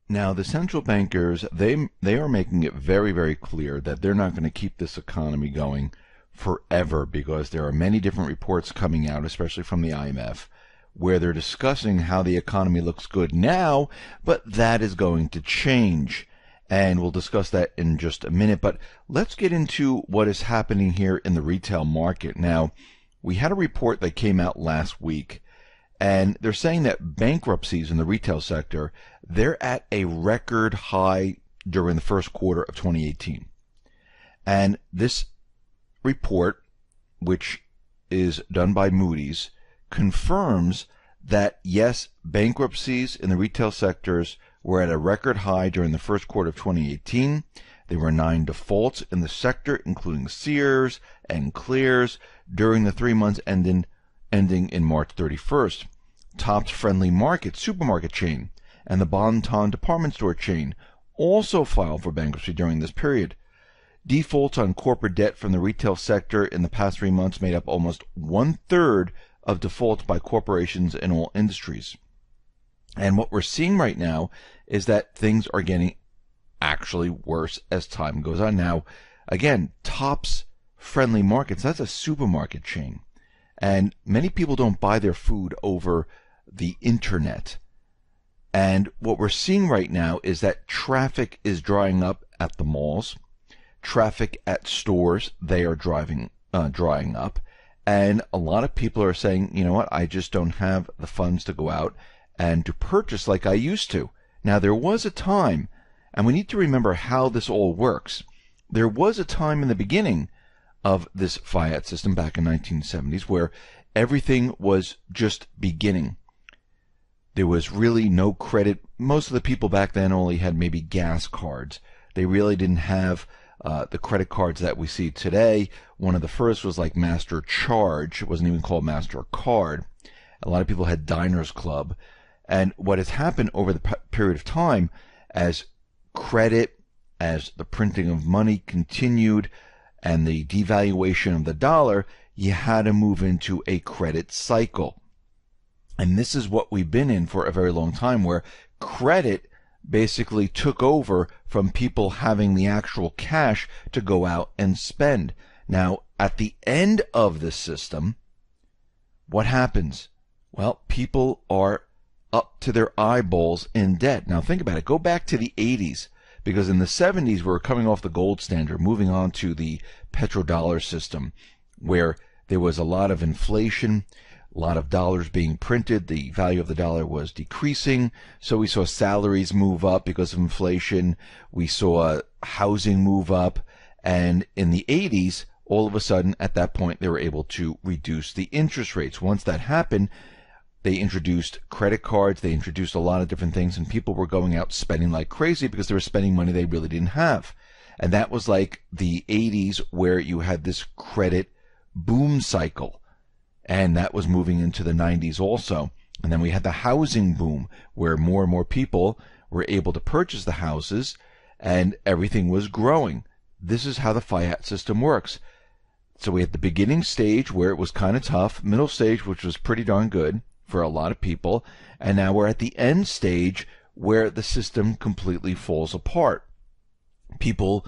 Now, the central bankers, they are making it very, very clear that they're not going to keep this economy going forever, because there are many different reports coming out, especially from the IMF, where they're discussing how the economy looks good now, but that is going to change. And we'll discuss that in just a minute. But let's get into what is happening here in the retail market. Now, we had a report that came out last week, and they're saying that bankruptcies in the retail sector, they're at a record high during the first quarter of 2018. And this report, which is done by Moody's, confirms that, yes, bankruptcies in the retail sectors were at a record high during the first quarter of 2018. There were 9 defaults in the sector, including Sears and Claire's, during the 3 months ending in March 31st. Tops Friendly Market supermarket chain and the Bon-Ton department store chain also filed for bankruptcy during this period. Defaults on corporate debt from the retail sector in the past 3 months made up almost 1/3 of defaults by corporations in all industries. And what we're seeing right now is that things are getting actually worse as time goes on. Now, again, Tops Friendly Markets, that's a supermarket chain. And many people don't buy their food over the internet. And what we're seeing right now is that traffic is drying up at the malls. Traffic at stores, they are drying up. And a lot of people are saying, you know what, I just don't have the funds to go out and to purchase like I used to. Now, there was a time, and we need to remember how this all works. There was a time in the beginning of this fiat system back in 1970s where everything was just beginning. There was really no credit. Most of the people back then only had maybe gas cards. They really didn't have the credit cards that we see today. One of the first was like Master Charge. It wasn't even called Master Card. A lot of people had Diners Club. And what has happened over the period of time, as credit, as the printing of money continued, and the devaluation of the dollar, you had to move into a credit cycle. And this is what we've been in for a very long time, where credit basically took over from people having the actual cash to go out and spend. Now, at the end of the system, what happens? Well, people are up to their eyeballs in debt. Now, think about it. Go back to the 80s, because in the 70s, we were coming off the gold standard, moving on to the petrodollar system, where there was a lot of inflation, a lot of dollars being printed, the value of the dollar was decreasing, so we saw salaries move up because of inflation, we saw housing move up, and in the 80s, all of a sudden, at that point, they were able to reduce the interest rates. Once that happened, they introduced credit cards, they introduced a lot of different things, and people were going out spending like crazy because they were spending money they really didn't have. And that was like the 80s, where you had this credit boom cycle. And that was moving into the 90s also. And then we had the housing boom, where more and more people were able to purchase the houses, and everything was growing. This is how the fiat system works. So we had the beginning stage, where it was kind of tough, middle stage, which was pretty darn good for a lot of people, and now we're at the end stage, where the system completely falls apart. People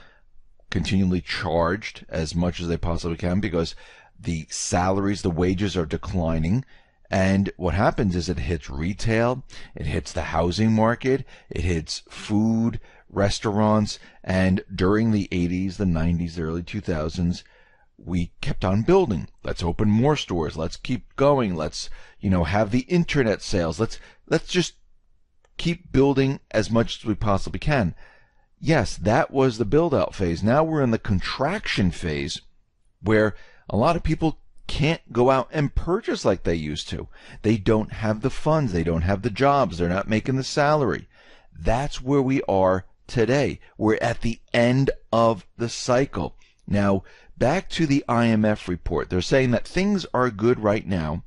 continually charged as much as they possibly can because the salaries, the wages are declining, and what happens is it hits retail, it hits the housing market, it hits food, restaurants, and during the 80s, the 90s, the early 2000s, we kept on building. Let's open more stores. Let's keep going. Let's, have the internet sales. Let's just keep building as much as we possibly can. Yes, that was the build-out phase. Now we're in the contraction phase, where a lot of people can't go out and purchase like they used to. They don't have the funds. They don't have the jobs. They're not making the salary. That's where we are today. We're at the end of the cycle. Now, back to the IMF report. They're saying that things are good right now.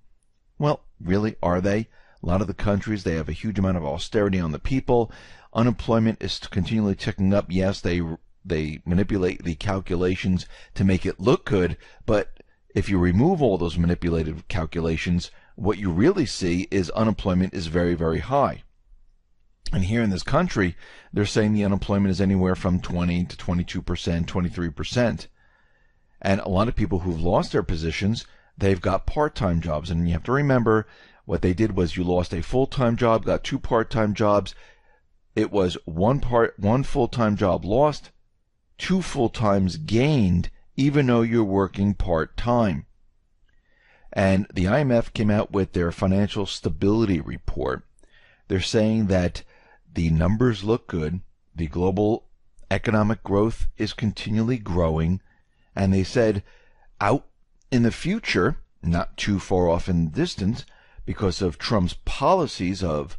Well, really, are they? A lot of the countries, they have a huge amount of austerity on the people. Unemployment is continually ticking up. Yes, they manipulate the calculations to make it look good, but if you remove all those manipulated calculations, what you really see is unemployment is very, very high. And here in this country, they're saying the unemployment is anywhere from 20 to 22%, 23%. And a lot of people who've lost their positions, they've got part-time jobs. And you have to remember, what they did was you lost a full-time job, got 2 part-time jobs. It was one full-time job lost, 2 full-times gained, even though you're working part-time. And the IMF came out with their financial stability report. They're saying that the numbers look good. The global economic growth is continually growing. And they said out in the future, not too far off in the distance, because of Trump's policies of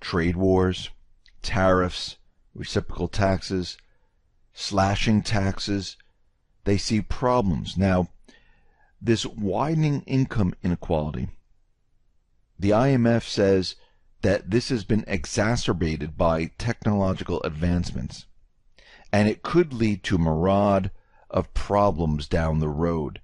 trade wars, tariffs, reciprocal taxes, slashing taxes, they see problems. Now, this widening income inequality, the IMF says that this has been exacerbated by technological advancements, and it could lead to a myriad of problems down the road.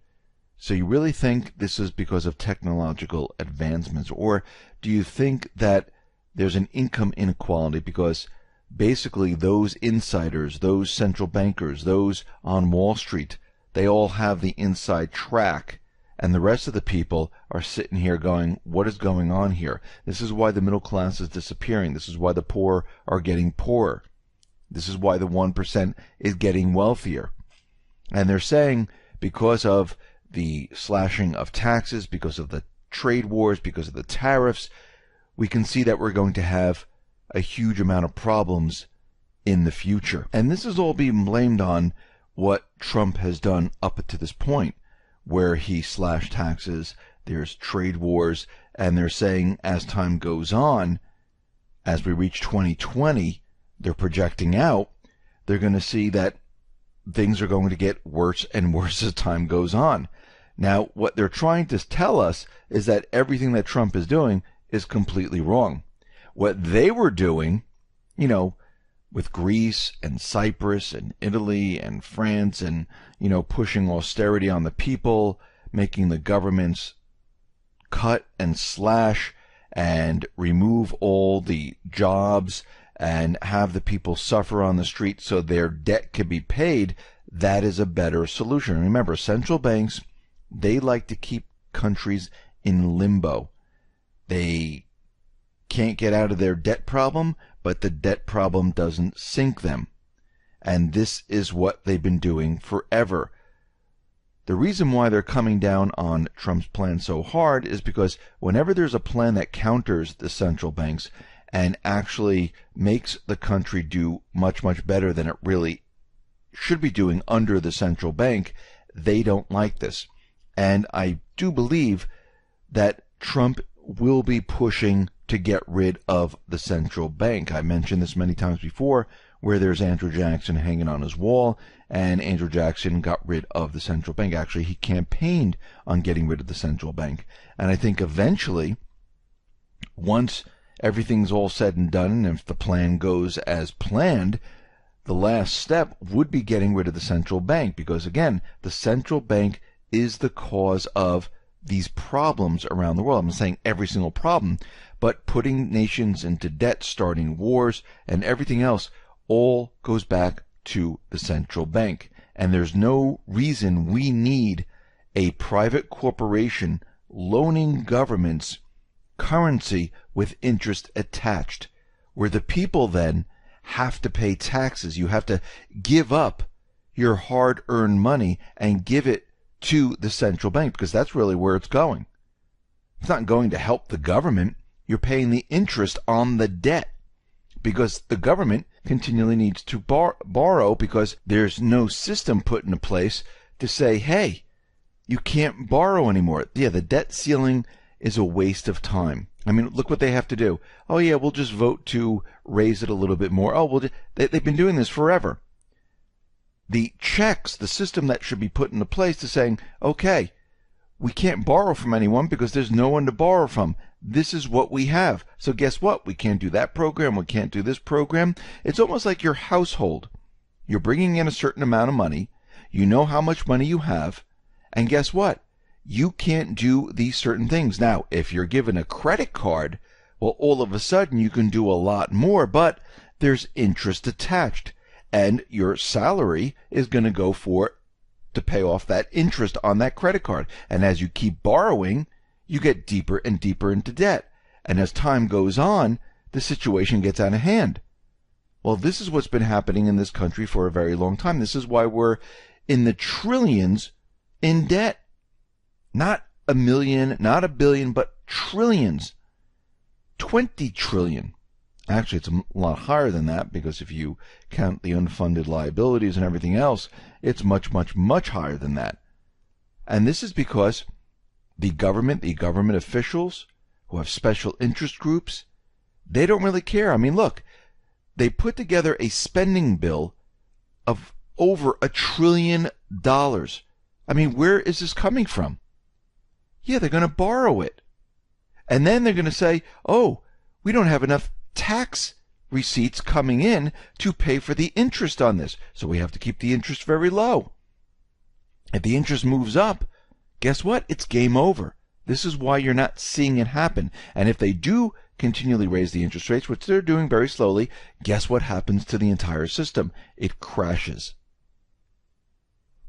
So you really think this is because of technological advancements, or do you think that there's an income inequality because basically those insiders, those central bankers, those on Wall Street, they all have the inside track, and the rest of the people are sitting here going, what is going on here? This is why the middle class is disappearing. This is why the poor are getting poorer. This is why the 1% is getting wealthier. And they're saying because of the slashing of taxes, because of the trade wars, because of the tariffs, we can see that we're going to have a huge amount of problems in the future. And this is all being blamed on what Trump has done up to this point, where he slashed taxes, there's trade wars, and they're saying as time goes on, as we reach 2020, they're projecting out, they're going to see that things are going to get worse and worse as time goes on. Now, what they're trying to tell us is that everything that Trump is doing is completely wrong. What they were doing, with Greece and Cyprus and Italy and France and, pushing austerity on the people, making the governments cut and slash and remove all the jobs and have the people suffer on the street so their debt can be paid, that is a better solution. Remember, central banks, they like to keep countries in limbo. They can't get out of their debt problem, but the debt problem doesn't sink them. And this is what they've been doing forever. The reason why they're coming down on Trump's plan so hard is because whenever there's a plan that counters the central banks and actually makes the country do much, much better than it really should be doing under the central bank, they don't like this. And I do believe that Trump will be pushing to get rid of the central bank. I mentioned this many times before, where there's Andrew Jackson hanging on his wall, and Andrew Jackson got rid of the central bank. Actually, he campaigned on getting rid of the central bank. And I think eventually, once everything's all said and done, and if the plan goes as planned, the last step would be getting rid of the central bank, because again, the central bank is the cause of these problems around the world. I'm not saying every single problem, but putting nations into debt, starting wars, and everything else all goes back to the central bank. And there's no reason we need a private corporation loaning governments currency with interest attached, where the people then have to pay taxes. You have to give up your hard-earned money and give it to the central bank, because that's really where it's going. It's not going to help the government. You're paying the interest on the debt, because the government continually needs to borrow, because there's no system put into place to say, hey, you can't borrow anymore. Yeah, the debt ceiling is a waste of time. I mean, look what they have to do. Oh, yeah, we'll just vote to raise it a little bit more. Oh, well, they've been doing this forever. The checks, the system that should be put into place to saying, okay, we can't borrow from anyone because there's no one to borrow from. This is what we have. So guess what? We can't do that program. We can't do this program. It's almost like your household. You're bringing in a certain amount of money. You know how much money you have. And guess what? You can't do these certain things. Now, if you're given a credit card, Well, all of a sudden you can do a lot more, but there's interest attached, and your salary is going to go to pay off that interest on that credit card. And as you keep borrowing, you get deeper and deeper into debt. And as time goes on, the situation gets out of hand. Well, this is what's been happening in this country for a very long time. This is why we're in the trillions in debt. Not a million, not a billion, but trillions. 20 trillion. Actually, it's a lot higher than that, because if you count the unfunded liabilities and everything else, it's much, much, much higher than that. And this is because the government officials who have special interest groups, they don't really care. I mean, look, they put together a spending bill of over $1 trillion. I mean, where is this coming from? Yeah, they're going to borrow it. And then they're going to say, oh, we don't have enough tax receipts coming in to pay for the interest on this, so we have to keep the interest very low. If the interest moves up, guess what? It's game over. This is why you're not seeing it happen. And if they do continually raise the interest rates, which they're doing very slowly, guess what happens to the entire system? It crashes.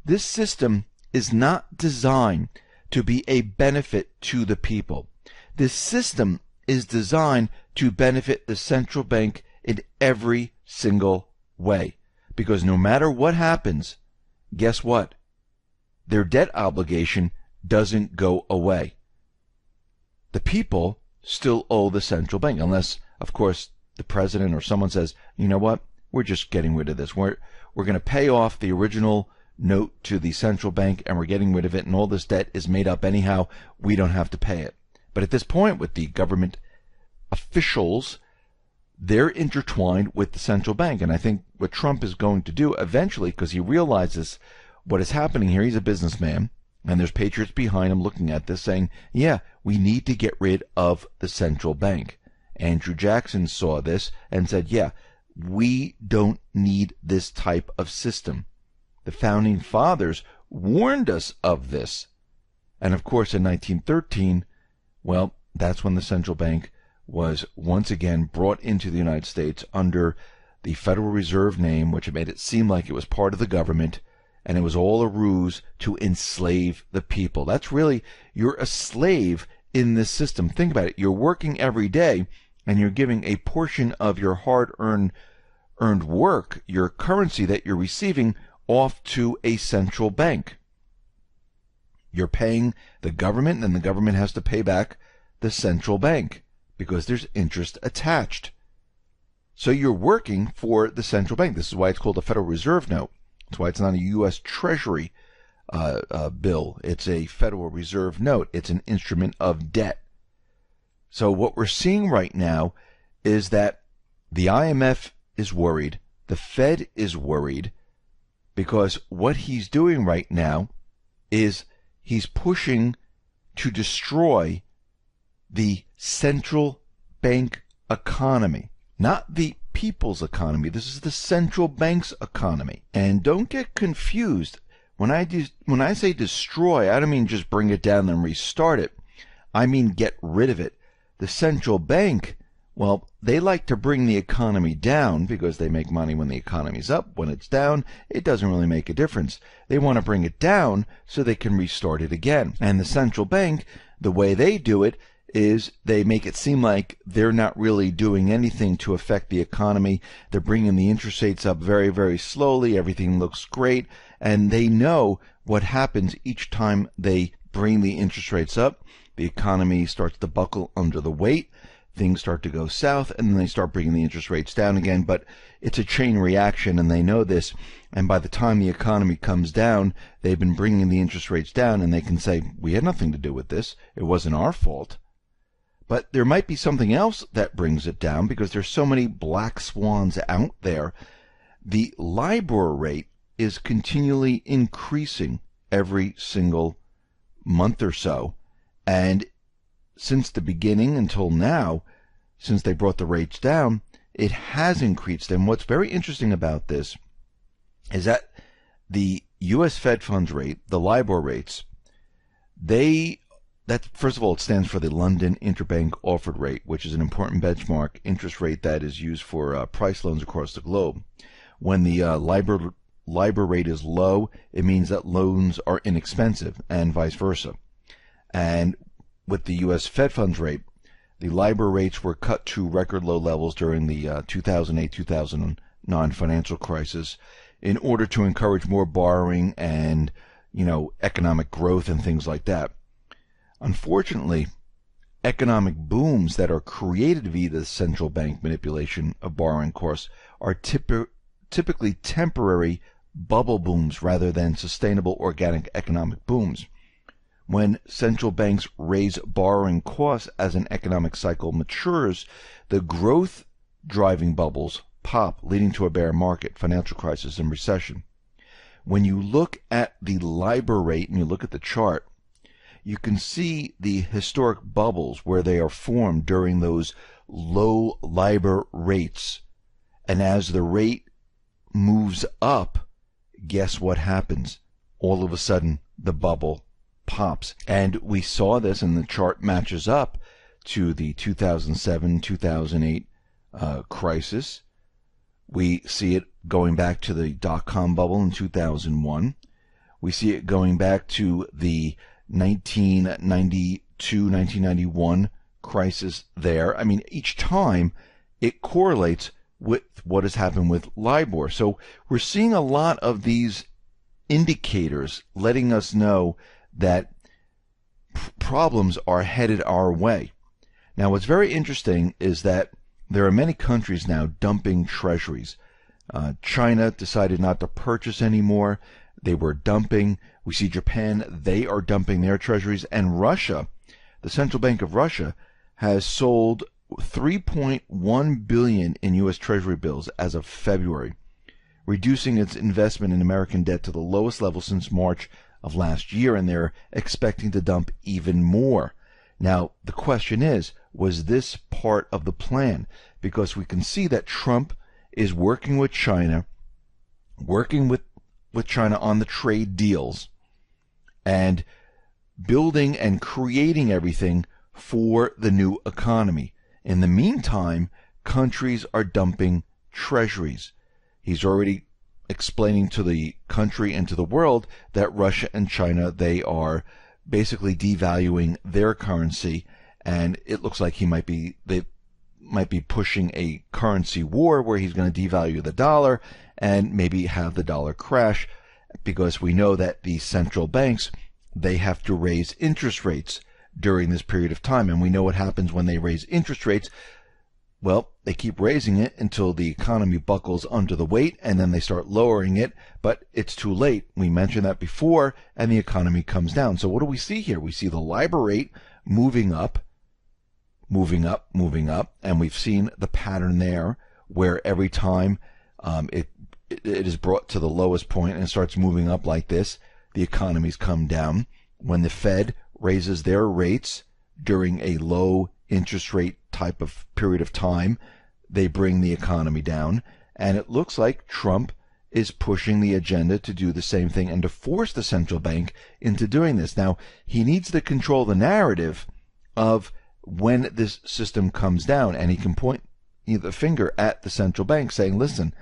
This system is not designed to be a benefit to the people. This system is designed to benefit the central bank in every single way. Because no matter what happens, guess what? Their debt obligation doesn't go away. The people still owe the central bank, unless, of course, the president or someone says, you know what, we're just getting rid of this. We're going to pay off the original note to the central bank, and we're getting rid of it, and all this debt is made up anyhow. We don't have to pay it. But at this point, with the government officials, they're intertwined with the central bank. And I think what Trump is going to do eventually, because he realizes what is happening here, he's a businessman, and there's patriots behind him looking at this saying, yeah, we need to get rid of the central bank. Andrew Jackson saw this and said, yeah, we don't need this type of system. The founding fathers warned us of this. And of course, in 1913, well, that's when the central bank was once again brought into the United States under the Federal Reserve name, which made it seem like it was part of the government, and it was all a ruse to enslave the people. That's really, you're a slave in this system. Think about it. You're working every day, and you're giving a portion of your hard-earned work, your currency that you're receiving, off to a central bank. You're paying the government, and the government has to pay back the central bank because there's interest attached. So you're working for the central bank. This is why it's called a Federal Reserve note. That's why it's not a U.S. Treasury bill. It's a Federal Reserve note. It's an instrument of debt. So what we're seeing right now is that the IMF is worried. The Fed is worried because what he's doing right now is he's pushing to destroy the central bank economy, not the people's economy. This is the central bank's economy. And don't get confused. When I say destroy, I don't mean just bring it down and restart it. I mean get rid of it. The central bank, well, they like to bring the economy down because they make money when the economy's up. When it's down, it doesn't really make a difference. They want to bring it down so they can restart it again. And the central bank, the way they do it is they make it seem like they're not really doing anything to affect the economy. They're bringing the interest rates up very, very slowly. Everything looks great. And they know what happens each time they bring the interest rates up. The economy starts to buckle under the weight. Things start to go south, and then they start bringing the interest rates down again. But it's a chain reaction, and they know this. And by the time the economy comes down, they've been bringing the interest rates down, and they can say, we had nothing to do with this. It wasn't our fault. But there might be something else that brings it down because there's so many black swans out there. The LIBOR rate is continually increasing every single month or so. And since the beginning until now, since they brought the rates down, it has increased. And what's very interesting about this is that the U.S. Fed funds rate, the LIBOR rates, they that, first of all, it stands for the London Interbank Offered Rate, which is an important benchmark interest rate that is used for price loans across the globe. When the LIBOR rate is low, it means that loans are inexpensive, and vice versa. And with the U.S. Fed funds rate, the LIBOR rates were cut to record low levels during the 2008-2009 financial crisis in order to encourage more borrowing and, economic growth and things like that. Unfortunately, economic booms that are created via the central bank manipulation of borrowing costs are typically temporary bubble booms rather than sustainable organic economic booms. When central banks raise borrowing costs as an economic cycle matures, the growth driving bubbles pop, leading to a bear market, financial crisis, and recession. When you look at the LIBOR rate and you look at the chart, you can see the historic bubbles where they are formed during those low LIBOR rates. And as the rate moves up, guess what happens? All of a sudden, the bubble pops. And we saw this, and the chart matches up to the 2007-2008 crisis. We see it going back to the dot-com bubble in 2001. We see it going back to the 1992-1991 crisis there. I mean, each time it correlates with what has happened with LIBOR. So we're seeing a lot of these indicators letting us know that problems are headed our way. Now, what's very interesting is that there are many countries now dumping treasuries. China decided not to purchase anymore. They were dumping. We see Japan, they are dumping their treasuries. And Russia, the Central Bank of Russia, has sold $3.1 billion in U.S. Treasury bills as of February, reducing its investment in American debt to the lowest level since March of last year, and they're expecting to dump even more. Now, the question is, was this part of the plan? Because we can see that Trump is working with China, on the trade deals, and building and creating everything for the new economy. In the meantime, countries are dumping treasuries. He's already explaining to the country and to the world that Russia and China, they are basically devaluing their currency, and it looks like they might be pushing a currency war where he's going to devalue the dollar and maybe have the dollar crash, because we know that the central banks, they have to raise interest rates during this period of time. And we know what happens when they raise interest rates. Well, they keep raising it until the economy buckles under the weight, and then they start lowering it, but it's too late. We mentioned that before, and the economy comes down. So what do we see here? We see the LIBOR rate moving up, and we've seen the pattern there where every time it is brought to the lowest point and it starts moving up like this, the economies come down. When the Fed raises their rates during a low interest rate type of period of time, they bring the economy down. And it looks like Trump is pushing the agenda to do the same thing and to force the central bank into doing this. Now, he needs to control the narrative of when this system comes down, and he can point the finger at the central bank saying, listen,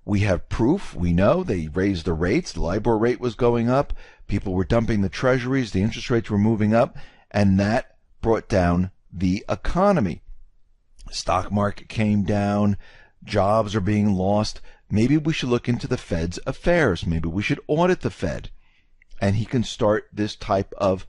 we have proof. We know they raised the rates. The LIBOR rate was going up. People were dumping the treasuries. The interest rates were moving up, and that brought down the economy. Stock market came down. Jobs are being lost. Maybe we should look into the Fed's affairs. Maybe we should audit the Fed. And he can start this type of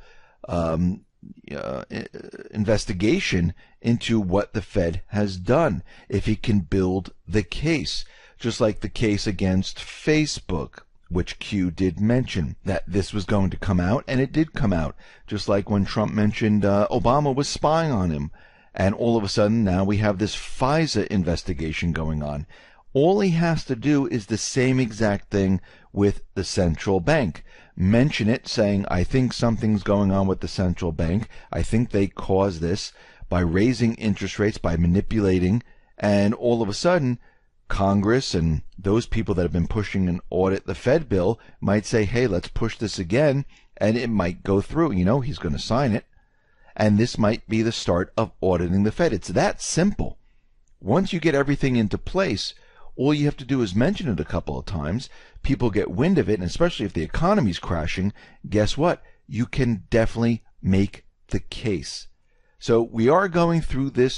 investigation into what the Fed has done, if he can build the case. Just like the case against Facebook, which Q did mention that this was going to come out, and it did come out. Just like when Trump mentioned Obama was spying on him, and all of a sudden now we have this FISA investigation going on. All he has to do is the same exact thing with the central bank. Mention it, saying, I think something's going on with the central bank. I think they caused this by raising interest rates, by manipulating, and all of a sudden Congress and those people that have been pushing an audit the Fed bill might say, hey, let's push this again, and it might go through. He's going to sign it. and this might be the start of auditing the Fed. It's that simple. Once you get everything into place, all you have to do is mention it a couple of times. People get wind of it, and especially if the economy's crashing, guess what? You can definitely make the case. So we are going through this